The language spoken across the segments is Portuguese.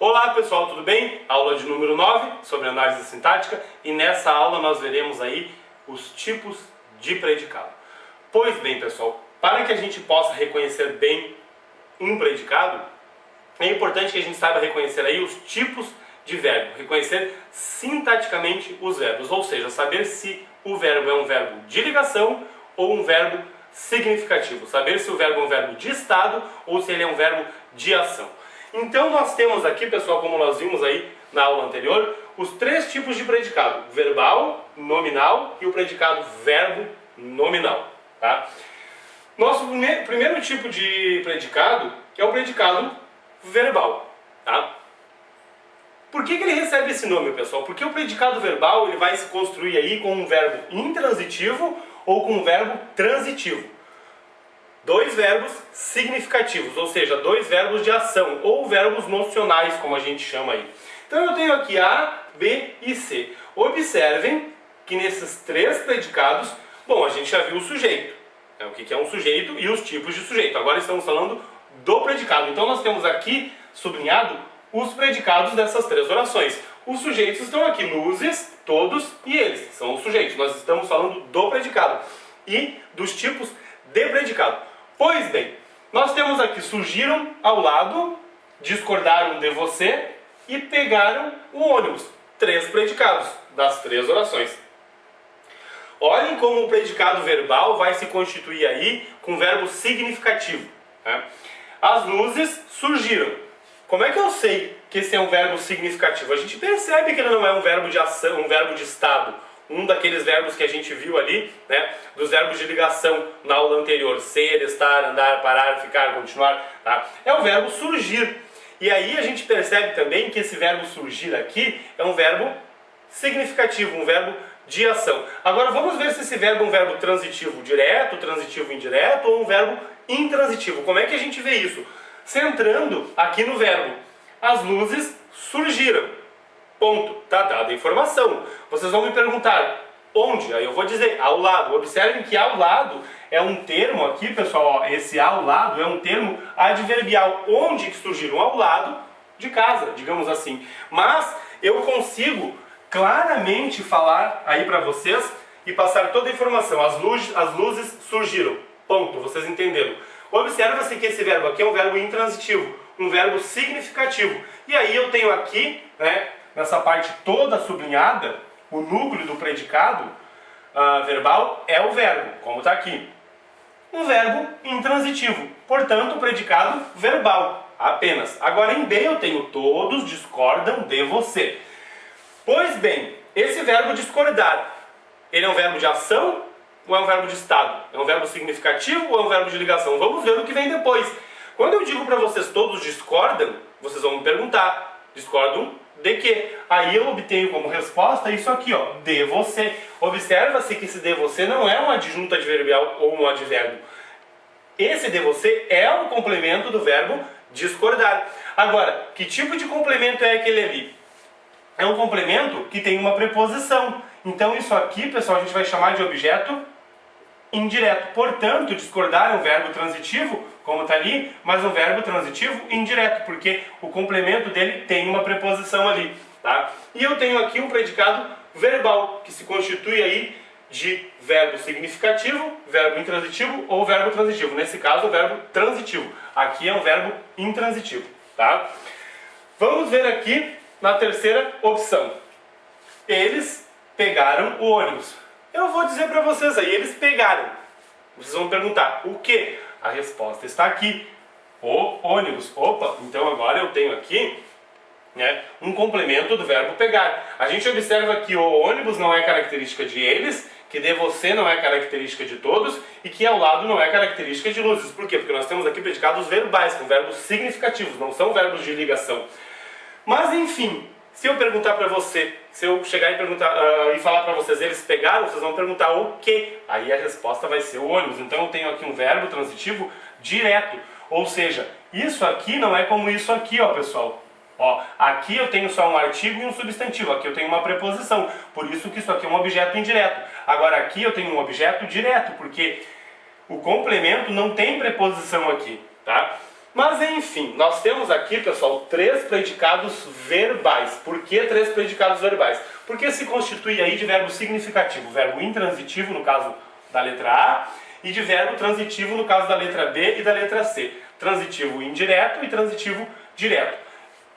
Olá pessoal, tudo bem? Aula de número 9 sobre análise sintática, e nessa aula nós veremos aí os tipos de predicado. Pois bem pessoal, para que a gente possa reconhecer bem um predicado, é importante que a gente saiba reconhecer aí os tipos de verbo, reconhecer sintaticamente os verbos, ou seja, saber se o verbo é um verbo de ligação ou um verbo significativo, saber se o verbo é um verbo de estado ou se ele é um verbo de ação. Então nós temos aqui, pessoal, como nós vimos aí na aula anterior, os três tipos de predicado: verbal, nominal e o predicado verbo nominal. Tá? Nosso primeiro tipo de predicado é o predicado verbal. Tá? Por que ele recebe esse nome, pessoal? Porque o predicado verbal ele vai se construir aí com um verbo intransitivo ou com um verbo transitivo. Dois verbos significativos, ou seja, dois verbos de ação, ou verbos nocionais, como a gente chama aí. Então eu tenho aqui A, B e C. Observem que nesses três predicados, bom, a gente já viu o sujeito, né? O que é um sujeito e os tipos de sujeito. Agora estamos falando do predicado. Então nós temos aqui sublinhado os predicados dessas três orações. Os sujeitos estão aqui, luzes, todos e eles, são os sujeitos. Nós estamos falando do predicado e dos tipos de predicado. Pois bem, nós temos aqui: surgiram ao lado, discordaram de você e pegaram o ônibus. Três predicados das três orações. Olhem como o predicado verbal vai se constituir aí com verbo significativo. Né? As luzes surgiram. Como é que eu sei que esse é um verbo significativo? A gente percebe que ele não é um verbo de ação, um verbo de estado. Um daqueles verbos que a gente viu ali, né, dos verbos de ligação na aula anterior: ser, estar, andar, parar, ficar, continuar. Tá? É o verbo surgir. E aí a gente percebe também que esse verbo surgir aqui é um verbo significativo, um verbo de ação. Agora vamos ver se esse verbo é um verbo transitivo direto, transitivo indireto ou um verbo intransitivo. Como é que a gente vê isso? Centrando aqui no verbo. As luzes surgiram. Ponto. Está dada a informação. Vocês vão me perguntar onde? Aí eu vou dizer ao lado. Observem que ao lado é um termo aqui, pessoal. Ó, esse ao lado é um termo adverbial. Onde que surgiram? Ao lado de casa, digamos assim. Mas eu consigo claramente falar aí para vocês e passar toda a informação. As luzes surgiram. Ponto. Vocês entenderam? Observa-se que esse verbo aqui é um verbo intransitivo, um verbo significativo. E aí eu tenho aqui, né, nessa parte toda sublinhada, o núcleo do predicado verbal é o verbo, como está aqui. Um verbo intransitivo, portanto, o predicado verbal apenas. Agora em B eu tenho todos discordam de você. Pois bem, esse verbo discordar, ele é um verbo de ação ou é um verbo de estado? É um verbo significativo ou é um verbo de ligação? Vamos ver o que vem depois. Quando eu digo para vocês todos discordam, vocês vão me perguntar: discordam de quê? Aí eu obtenho como resposta isso aqui, ó, de você. Observa-se que esse de você não é um adjunto adverbial ou um advérbio. Esse de você é um complemento do verbo discordar. Agora, que tipo de complemento é aquele ali? É um complemento que tem uma preposição. Então isso aqui, pessoal, a gente vai chamar de objeto indireto. Portanto, discordar é um verbo transitivo, como está ali, mas um verbo transitivo indireto, porque o complemento dele tem uma preposição ali. Tá? E eu tenho aqui um predicado verbal, que se constitui aí de verbo significativo, verbo intransitivo ou verbo transitivo. Nesse caso, o verbo transitivo. Aqui é um verbo intransitivo. Tá? Vamos ver aqui na terceira opção. Eles pegaram o ônibus. Eu vou dizer para vocês aí, eles pegaram. Vocês vão perguntar, o que? A resposta está aqui, o ônibus. Opa, então agora eu tenho aqui, né, um complemento do verbo pegar. A gente observa que o ônibus não é característica de eles, que de você não é característica de todos e que ao lado não é característica de luzes. Por quê? Porque nós temos aqui predicados verbais, com verbos significativos, não são verbos de ligação. Mas enfim, se eu perguntar para você, se eu chegar e perguntar e falar para vocês, eles pegaram, vocês vão perguntar o quê? Aí a resposta vai ser o ônibus. Então eu tenho aqui um verbo transitivo direto. Ou seja, isso aqui não é como isso aqui, ó, pessoal. Ó, aqui eu tenho só um artigo e um substantivo. Aqui eu tenho uma preposição. Por isso que isso aqui é um objeto indireto. Agora aqui eu tenho um objeto direto, porque o complemento não tem preposição aqui, tá? Mas enfim, nós temos aqui, pessoal, 3 predicados verbais. Por que 3 predicados verbais? Porque se constitui aí de verbo significativo, verbo intransitivo no caso da letra A e de verbo transitivo no caso da letra B e da letra C. Transitivo indireto e transitivo direto.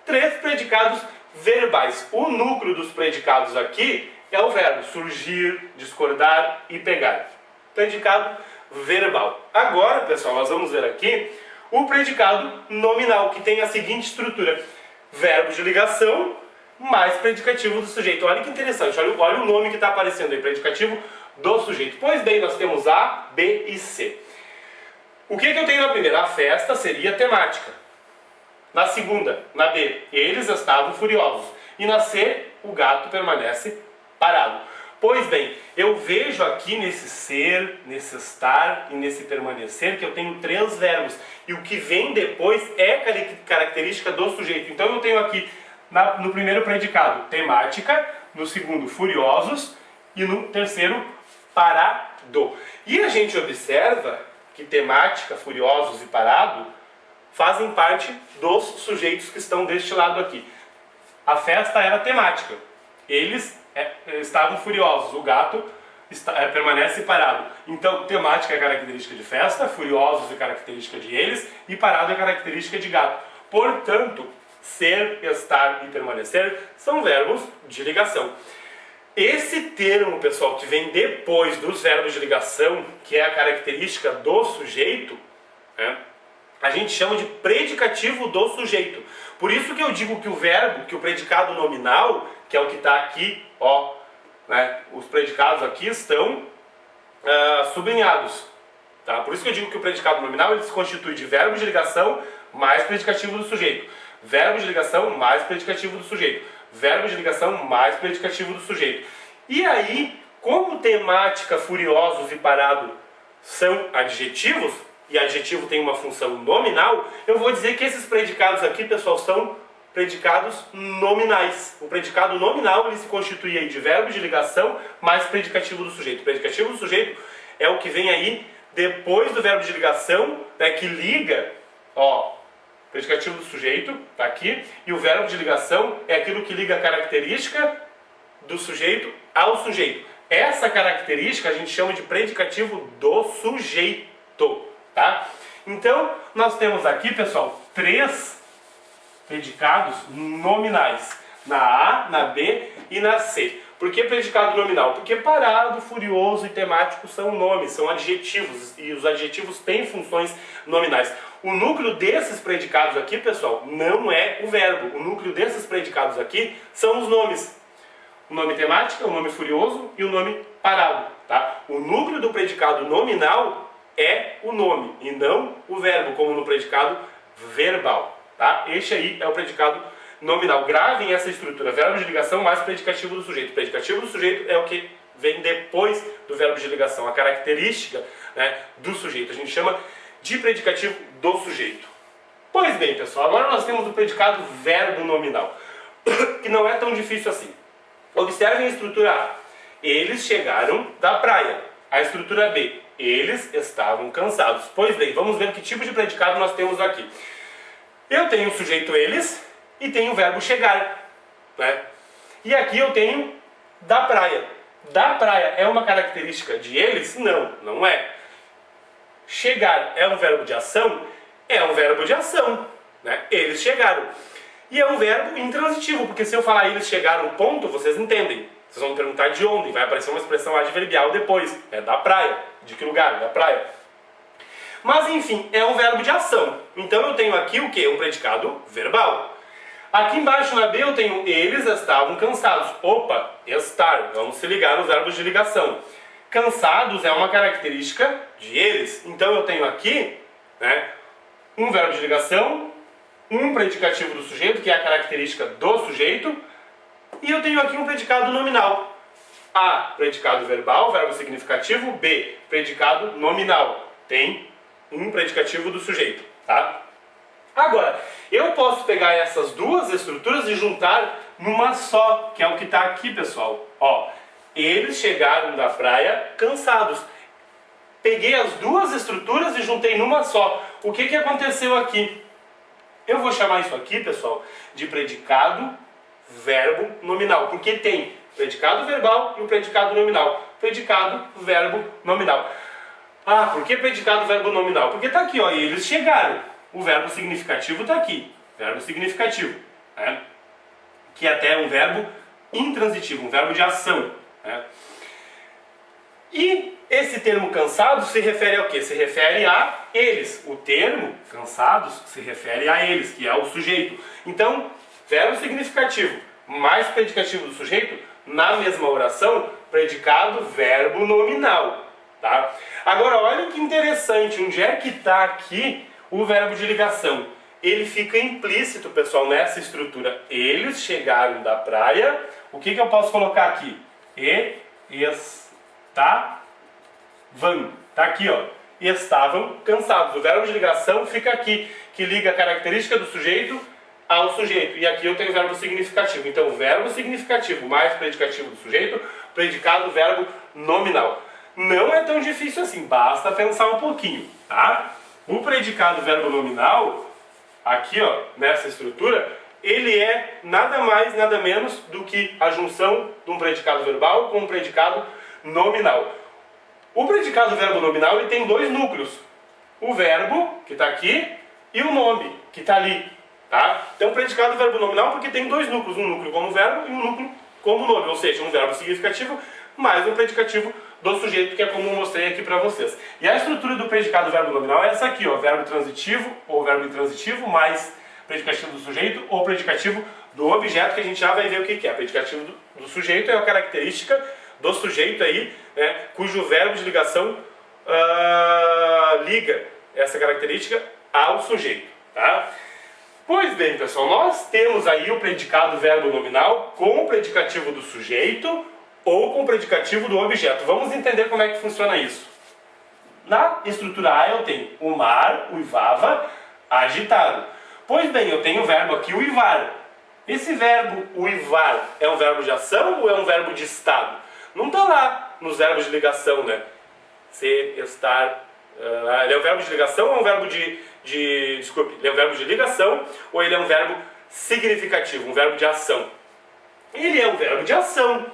3 predicados verbais. O núcleo dos predicados aqui é o verbo surgir, discordar e pegar. Predicado verbal. Agora, pessoal, nós vamos ver aqui o predicado nominal, que tem a seguinte estrutura: verbo de ligação mais predicativo do sujeito. Olha que interessante, olha o nome que está aparecendo aí, predicativo do sujeito. Pois bem, nós temos A, B e C. O que eu tenho na primeira? A festa seria temática. Na segunda, na B, eles estavam furiosos. E na C, o gato permanece parado. Pois bem, eu vejo aqui nesse ser, nesse estar e nesse permanecer que eu tenho 3 verbos. E o que vem depois é característica do sujeito. Então eu tenho aqui no primeiro predicado temática, no segundo furiosos e no terceiro parado. E a gente observa que temática, furiosos e parado fazem parte dos sujeitos que estão deste lado aqui. A festa era temática. Eles estavam furiosos. O gato permanece parado. Então, temática é característica de festa, furiosos é característica de eles e parado é característica de gato. Portanto, ser, estar e permanecer são verbos de ligação. Esse termo, pessoal, que vem depois dos verbos de ligação, que é a característica do sujeito, a gente chama de predicativo do sujeito. Por isso que eu digo que o verbo, que o predicado nominal, que é o que está aqui, ó, os predicados aqui estão sublinhados. Tá? Por isso que eu digo que o predicado nominal ele se constitui de verbo de ligação mais predicativo do sujeito. Verbo de ligação mais predicativo do sujeito. Verbo de ligação mais predicativo do sujeito. E aí, como temática, furiosos e parado são adjetivos, e adjetivo tem uma função nominal, eu vou dizer que esses predicados aqui, pessoal, são predicados nominais. O predicado nominal ele se constitui aí de verbo de ligação mais predicativo do sujeito. O predicativo do sujeito é o que vem aí depois do verbo de ligação, que liga, ó, predicativo do sujeito, tá aqui, e o verbo de ligação é aquilo que liga a característica do sujeito ao sujeito. Essa característica a gente chama de predicativo do sujeito, tá? Então, nós temos aqui, pessoal, 3 predicados nominais, na A, na B e na C. Por que predicado nominal? Porque parado, furioso e temático são nomes, são adjetivos, e os adjetivos têm funções nominais. O núcleo desses predicados aqui, pessoal, não é o verbo. O núcleo desses predicados aqui são os nomes. O nome temática, o nome furioso e o nome parado. Tá? O núcleo do predicado nominal é o nome e não o verbo, como no predicado verbal. Tá? Este aí é o predicado nominal. Gravem essa estrutura. Verbo de ligação mais predicativo do sujeito. Predicativo do sujeito é o que vem depois do verbo de ligação. A característica, do sujeito. A gente chama de predicativo do sujeito. Pois bem, pessoal, agora nós temos o predicado verbo nominal, que não é tão difícil assim. Observem a estrutura A. Eles chegaram da praia. A estrutura B. Eles estavam cansados. Pois bem, vamos ver que tipo de predicado nós temos aqui. Eu tenho o sujeito eles e tenho o verbo chegar. E aqui eu tenho da praia. Da praia é uma característica de eles? Não, não é. Chegar é um verbo de ação? É um verbo de ação. Eles chegaram. E é um verbo intransitivo, porque se eu falar eles chegaram, ponto, vocês entendem. Vocês vão me perguntar de onde, vai aparecer uma expressão adverbial depois. É da praia. De que lugar? Da praia. Mas enfim, é um verbo de ação. Então eu tenho aqui o quê? Um predicado verbal. Aqui embaixo na B eu tenho eles estavam cansados. Opa, estar. Vamos se ligar nos verbos de ligação. Cansados é uma característica de eles. Então eu tenho aqui um verbo de ligação, um predicativo do sujeito, que é a característica do sujeito, e eu tenho aqui um predicado nominal. A, predicado verbal, verbo significativo. B, predicado nominal. Tem um predicativo do sujeito, tá? Agora, eu posso pegar essas duas estruturas e juntar numa só, que é o que está aqui, pessoal. Ó, eles chegaram da praia cansados. Peguei as duas estruturas e juntei numa só. O que aconteceu aqui? Eu vou chamar isso aqui, pessoal, de predicado verbo nominal, porque tem predicado verbal e o predicado nominal. Predicado, verbo, nominal. Ah, por que predicado, verbo, nominal? Porque tá aqui, ó, e eles chegaram. O verbo significativo tá aqui. Verbo significativo, né? Que até é um verbo intransitivo, um verbo de ação, né? E esse termo cansados se refere ao quê? Se refere a eles. O termo cansados se refere a eles, que é o sujeito. Então, verbo significativo mais predicativo do sujeito, na mesma oração, predicado, verbo nominal. Tá? Agora, olha que interessante, onde é que está aqui o verbo de ligação? Ele fica implícito, pessoal, nessa estrutura. Eles chegaram da praia. O que eu posso colocar aqui? Estavam. Tá aqui, ó. Estavam cansados. O verbo de ligação fica aqui, que liga a característica do sujeito ao sujeito. E aqui eu tenho o verbo significativo. Então, verbo significativo mais predicativo do sujeito, predicado, verbo nominal. Não é tão difícil assim, basta pensar um pouquinho, tá? O predicado verbo nominal, aqui, ó, nessa estrutura, ele é nada mais, nada menos do que a junção de um predicado verbal com um predicado nominal. O predicado verbo nominal, ele tem dois núcleos. O verbo, que está aqui, e o nome, que está ali. Tá? Então, predicado verbo nominal porque tem dois núcleos, um núcleo como verbo e um núcleo como nome, ou seja, um verbo significativo mais um predicativo do sujeito, que é como eu mostrei aqui para vocês. E a estrutura do predicado verbo nominal é essa aqui, ó, verbo transitivo ou verbo intransitivo mais predicativo do sujeito ou predicativo do objeto, que a gente já vai ver o que é. Predicativo do sujeito é a característica do sujeito aí, né, cujo verbo de ligação liga essa característica ao sujeito. Tá? Pois bem, pessoal, nós temos aí o predicado verbo nominal com o predicativo do sujeito ou com o predicativo do objeto. Vamos entender como é que funciona isso. Na estrutura A eu tenho o mar, uivava, agitado. Pois bem, eu tenho o verbo aqui, uivar. Esse verbo uivar é um verbo de ação ou é um verbo de estado? Não está lá nos verbos de ligação, né? Ser, estar... ele é um verbo de ligação ou é um verbo desculpe, ele é um verbo de ligação ou ele é um verbo significativo, um verbo de ação? Ele é um verbo de ação,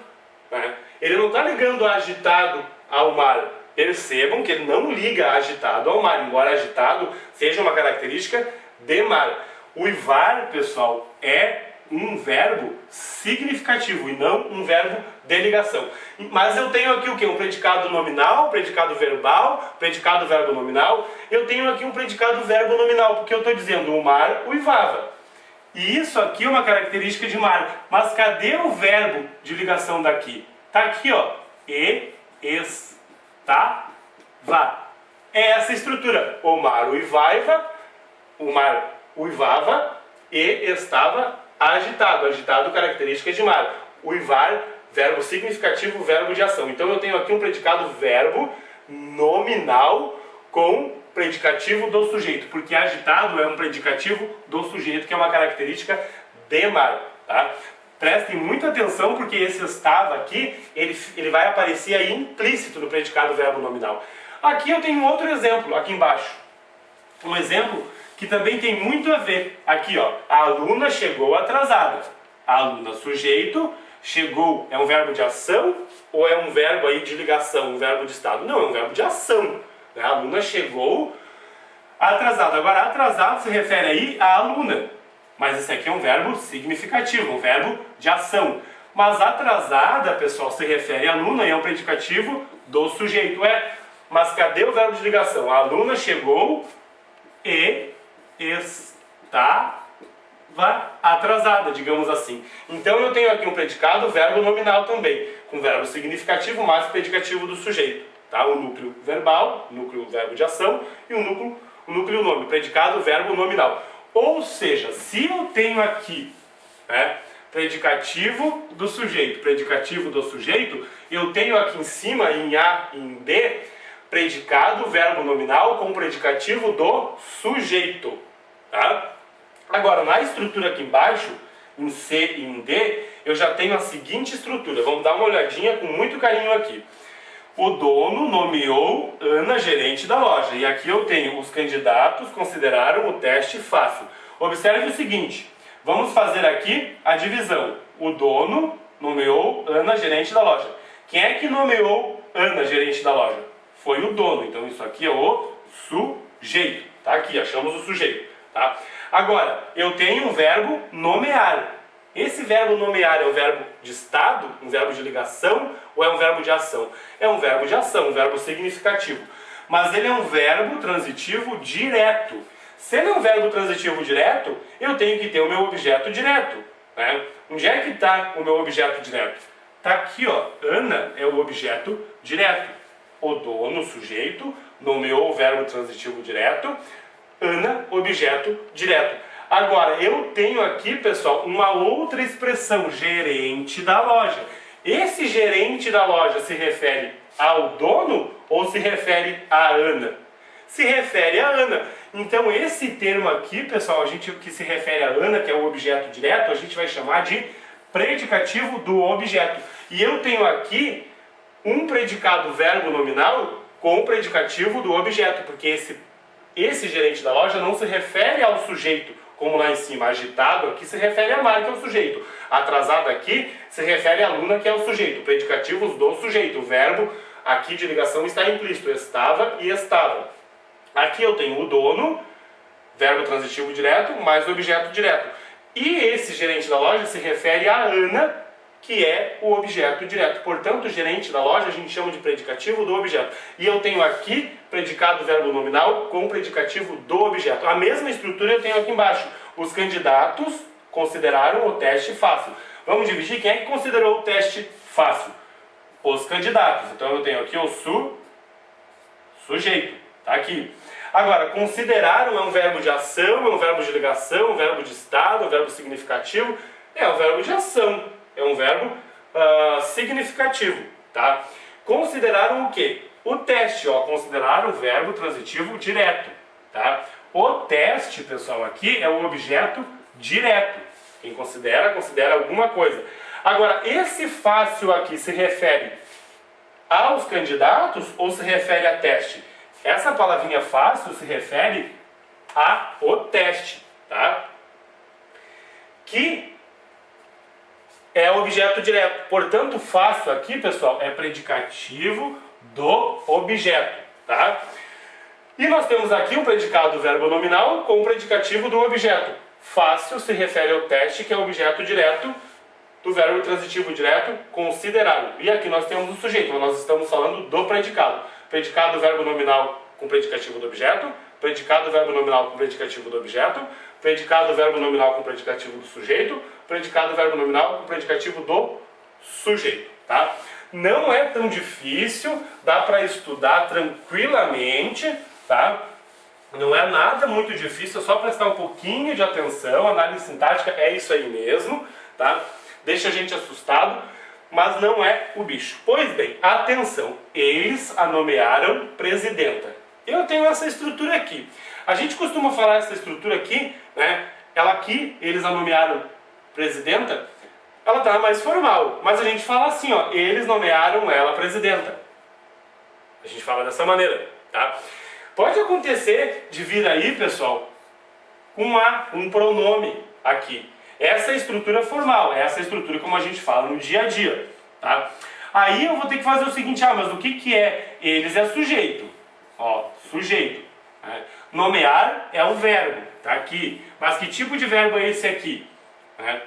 né? Ele não está ligando agitado ao mar. Percebam que ele não liga agitado ao mar, embora agitado seja uma característica de mar. Uivar, pessoal, é um verbo significativo e não um verbo de ligação. Mas eu tenho aqui o que? Um predicado nominal, predicado verbal, predicado verbo nominal. Eu tenho aqui um predicado verbo nominal, porque eu estou dizendo o mar uivava. E isso aqui é uma característica de mar. Mas cadê o verbo de ligação daqui? Está aqui, ó. Estava. É essa estrutura. O mar uivava e estava agitado. Agitado, característica de mar. Uivar, verbo significativo, verbo de ação. Então eu tenho aqui um predicado verbo nominal com predicativo do sujeito, porque agitado é um predicativo do sujeito, que é uma característica de mar. Tá? Prestem muita atenção, porque esse estava aqui, ele vai aparecer aí implícito no predicado verbo nominal. Aqui eu tenho outro exemplo, aqui embaixo. Um exemplo que também tem muito a ver. Aqui, ó, a aluna chegou atrasada. A aluna, sujeito, chegou, é um verbo de ação ou é um verbo aí de ligação, um verbo de estado? Não, é um verbo de ação. A aluna chegou atrasada. Agora, atrasado se refere aí à aluna. Mas esse aqui é um verbo significativo, um verbo de ação. Mas atrasada, pessoal, se refere à aluna e é um predicativo do sujeito. Mas cadê o verbo de ligação? A aluna chegou e estava atrasada, digamos assim. Então eu tenho aqui um predicado, verbo nominal também, com verbo significativo mais predicativo do sujeito. Tá? O núcleo verbal, núcleo verbo de ação, e o núcleo nome, predicado, verbo nominal. Ou seja, se eu tenho aqui, né, predicativo do sujeito, eu tenho aqui em cima, em A e em D, predicado, verbo nominal com predicativo do sujeito. Tá? Agora, na estrutura aqui embaixo, em C e em D, eu já tenho a seguinte estrutura. Vamos dar uma olhadinha com muito carinho aqui. O dono nomeou Ana gerente da loja. E aqui eu tenho os candidatos consideraram o teste fácil. Observe o seguinte, vamos fazer aqui a divisão. O dono nomeou Ana gerente da loja. Quem é que nomeou Ana gerente da loja? Foi o dono, então isso aqui é o sujeito. Tá aqui, achamos o sujeito. Tá? Agora, eu tenho um verbo nomear. Esse verbo nomear é um verbo de estado, um verbo de ligação ou é um verbo de ação? É um verbo de ação, um verbo significativo. Mas ele é um verbo transitivo direto. Se ele é um verbo transitivo direto, eu tenho que ter o meu objeto direto. Né? Onde é que está o meu objeto direto? Está aqui, ó. Ana é o objeto direto. O dono, o sujeito, nomeou o verbo transitivo direto. Ana, objeto direto. Agora, eu tenho aqui, pessoal, uma outra expressão, gerente da loja. Esse gerente da loja se refere ao dono ou se refere à Ana? Se refere à Ana. Então, esse termo aqui, pessoal, que se refere à Ana, que é o objeto direto, a gente vai chamar de predicativo do objeto. E eu tenho aqui um predicado verbo nominal com o predicativo do objeto, porque esse gerente da loja não se refere ao sujeito, como lá em cima. Agitado aqui se refere a Mari, que é o sujeito. Atrasado aqui se refere a Luna, que é o sujeito. Predicativos do sujeito. O verbo aqui de ligação está implícito. Estava e estava. Aqui eu tenho o dono, verbo transitivo direto, mais o objeto direto. E esse gerente da loja se refere a Ana, que é o objeto direto. Portanto, o gerente da loja a gente chama de predicativo do objeto. E eu tenho aqui predicado verbo nominal com predicativo do objeto. A mesma estrutura eu tenho aqui embaixo. Os candidatos consideraram o teste fácil. Vamos dividir. Quem é que considerou o teste fácil? Os candidatos. Então eu tenho aqui o sujeito. Tá aqui. Agora, consideraram é um verbo de ação, é um verbo de ligação, é um verbo de estado, é um verbo significativo. É um verbo de ação. É um verbo significativo, tá? Consideraram o quê? O teste, ó, consideraram o verbo transitivo direto, tá? O teste, pessoal, aqui é o objeto direto. Quem considera alguma coisa. Agora, esse fácil aqui se refere aos candidatos ou se refere a teste? Essa palavrinha fácil se refere ao teste, tá? Que é objeto direto. Portanto, fácil aqui, pessoal, é predicativo do objeto, tá? E nós temos aqui o predicado do verbo nominal com o predicativo do objeto. Fácil se refere ao teste, que é o objeto direto do verbo transitivo direto considerado. E aqui nós temos o sujeito, mas nós estamos falando do predicado. Predicado do verbo nominal com predicativo do objeto, predicado do verbo nominal com predicativo do objeto, predicado do verbo nominal com predicativo do sujeito, predicado do verbo nominal com predicativo do sujeito, tá? Não é tão difícil, dá para estudar tranquilamente, tá? Não é nada muito difícil, é só prestar um pouquinho de atenção, análise sintática é isso aí mesmo, tá? Deixa a gente assustado, mas não é o bicho. Pois bem, atenção, eles a nomearam presidenta. Eu tenho essa estrutura aqui. A gente costuma falar essa estrutura aqui, né? Ela aqui, eles a nomearam presidenta, ela está mais formal. Mas a gente fala assim, ó, eles nomearam ela presidenta. A gente fala dessa maneira, tá? Pode acontecer de vir aí, pessoal, um pronome aqui. Essa é a estrutura formal, essa é a estrutura como a gente fala no dia a dia, tá? Aí eu vou ter que fazer o seguinte, mas o que é? Eles é sujeito, ó, sujeito. Né? Nomear é o verbo, tá aqui. Mas que tipo de verbo é esse aqui? Né?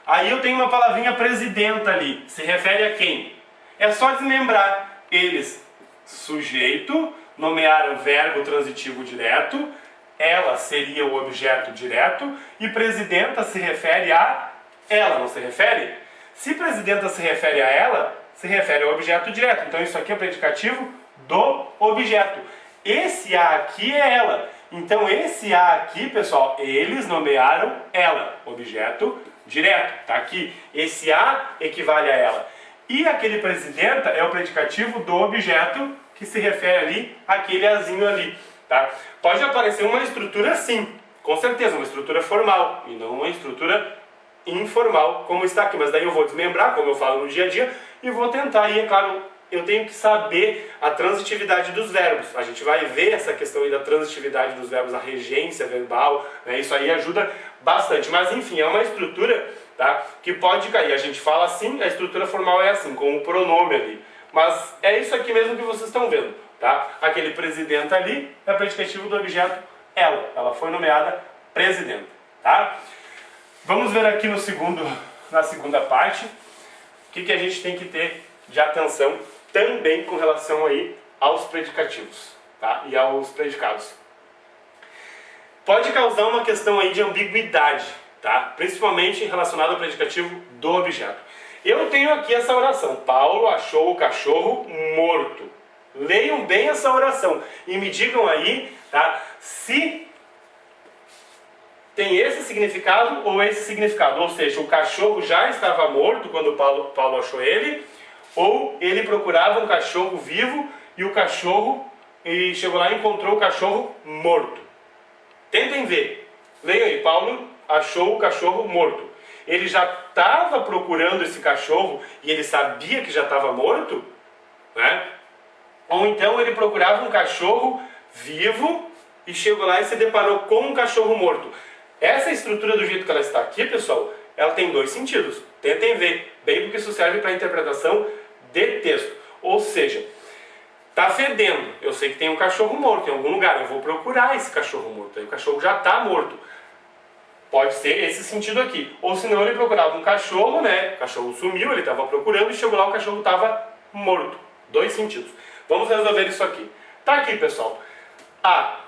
Aí eu tenho uma palavrinha presidenta ali, se refere a quem? É só desmembrar. Eles, sujeito, nomearam verbo transitivo direto, ela seria o objeto direto, e presidenta se refere a ela, não se refere? Se presidenta se refere a ela, se refere ao objeto direto. Então isso aqui é o predicativo do objeto. Esse A aqui é ela. Então esse A aqui, pessoal, eles nomearam ela, objeto direto. Tá aqui. Esse A equivale a ela. E aquele presidenta é o predicativo do objeto que se refere ali àquele Azinho ali. Tá? Pode aparecer uma estrutura assim, com certeza, uma estrutura formal e não uma estrutura informal como está aqui. Mas daí eu vou desmembrar, como eu falo no dia a dia, e vou tentar aí, é claro, eu tenho que saber a transitividade dos verbos. A gente vai ver essa questão aí da transitividade dos verbos, a regência verbal, né? Isso aí ajuda bastante. Mas enfim, é uma estrutura, tá, que pode cair. A gente fala assim, a estrutura formal é assim, com o pronome ali. Mas é isso aqui mesmo que vocês estão vendo, tá? Aquele presidente ali é predicativo do objeto ela. Ela foi nomeada presidenta, tá? Vamos ver aqui na segunda parte o que a gente tem que ter de atenção também com relação aí aos predicativos, tá? E aos predicados. Pode causar uma questão aí de ambiguidade, tá? Principalmente relacionada ao predicativo do objeto. Eu tenho aqui essa oração: Paulo achou o cachorro morto. Leiam bem essa oração e me digam aí, tá, se tem esse significado ou esse significado. Ou seja, o cachorro já estava morto quando Paulo achou ele, ou ele procurava um cachorro vivo e chegou lá e encontrou o cachorro morto. Tentem ver. Leiam aí: Paulo achou o cachorro morto. Ele já estava procurando esse cachorro e ele sabia que já estava morto, né? Ou então ele procurava um cachorro vivo e chegou lá e se deparou com um cachorro morto. Essa estrutura, do jeito que ela está aqui, pessoal, ela tem dois sentidos. Tentem ver bem, porque isso serve para a interpretação de texto. Ou seja, está fedendo. Eu sei que tem um cachorro morto em algum lugar. Eu vou procurar esse cachorro morto. Aí o cachorro já está morto. Pode ser esse sentido aqui. Ou senão ele procurava um cachorro, né? O cachorro sumiu, ele estava procurando e chegou lá, o cachorro estava morto. Dois sentidos. Vamos resolver isso aqui. Tá aqui, pessoal.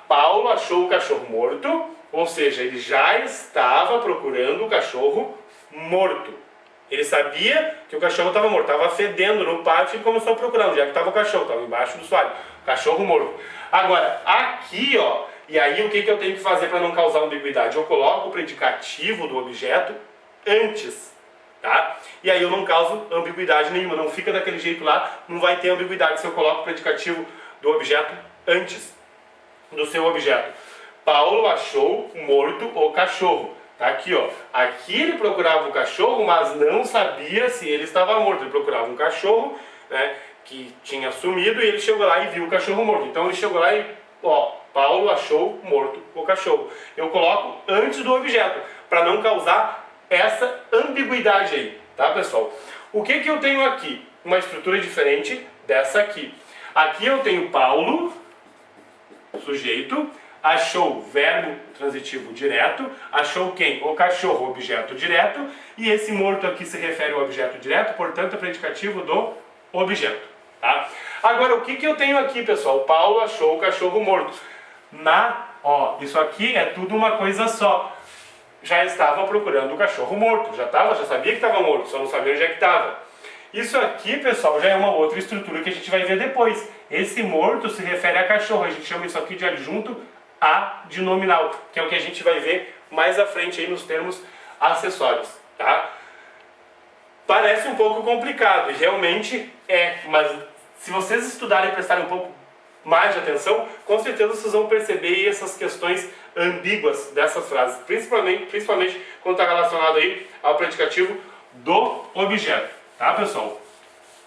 Paulo achou o cachorro morto, ou seja, ele já estava procurando o cachorro morto. Ele sabia que o cachorro estava morto, estava fedendo no pátio e começou a procurar onde é que estava o cachorro, estava embaixo do soalho. Cachorro morto. Agora, aqui, ó, e aí o que eu tenho que fazer para não causar ambiguidade? Eu coloco o predicativo do objeto antes, tá? E aí eu não causo ambiguidade nenhuma, não fica daquele jeito lá, não vai ter ambiguidade se eu coloco o predicativo do objeto antes do seu objeto. Paulo achou morto o cachorro. Tá aqui, ó. Aqui ele procurava o cachorro, mas não sabia se ele estava morto. Ele procurava um cachorro, né, que tinha sumido, e ele chegou lá e viu o cachorro morto. Então ele chegou lá e, ó, Paulo achou morto o cachorro. Eu coloco antes do objeto, para não causar essa ambiguidade aí, tá, pessoal? O que eu tenho aqui? Uma estrutura diferente dessa aqui. Aqui eu tenho Paulo, sujeito, achou, verbo transitivo direto, achou quem? O cachorro, objeto direto, e esse morto aqui se refere ao objeto direto, portanto é predicativo do objeto, tá? Agora, o que eu tenho aqui, pessoal? Paulo achou o cachorro morto. Isso aqui é tudo uma coisa só. Já estava procurando o cachorro morto, já sabia que estava morto, só não sabia onde é que estava. Isso aqui, pessoal, já é uma outra estrutura que a gente vai ver depois. Esse morto se refere a cachorro, a gente chama isso aqui de adjunto adnominal, que é o que a gente vai ver mais à frente aí nos termos acessórios, tá? Parece um pouco complicado, e realmente é, mas se vocês estudarem e prestarem um pouco mais de atenção, com certeza vocês vão perceber essas questões ambíguas dessas frases, principalmente quando está relacionado aí ao predicativo do objeto, tá, pessoal?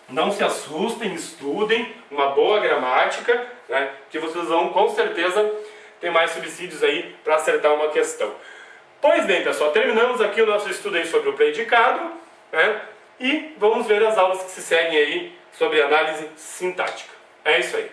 Não se assustem, estudem uma boa gramática, né, que vocês vão com certeza ter mais subsídios aí para acertar uma questão. Pois bem, pessoal, terminamos aqui o nosso estudo aí sobre o predicado, né, e vamos ver as aulas que se seguem aí sobre análise sintática. É isso aí.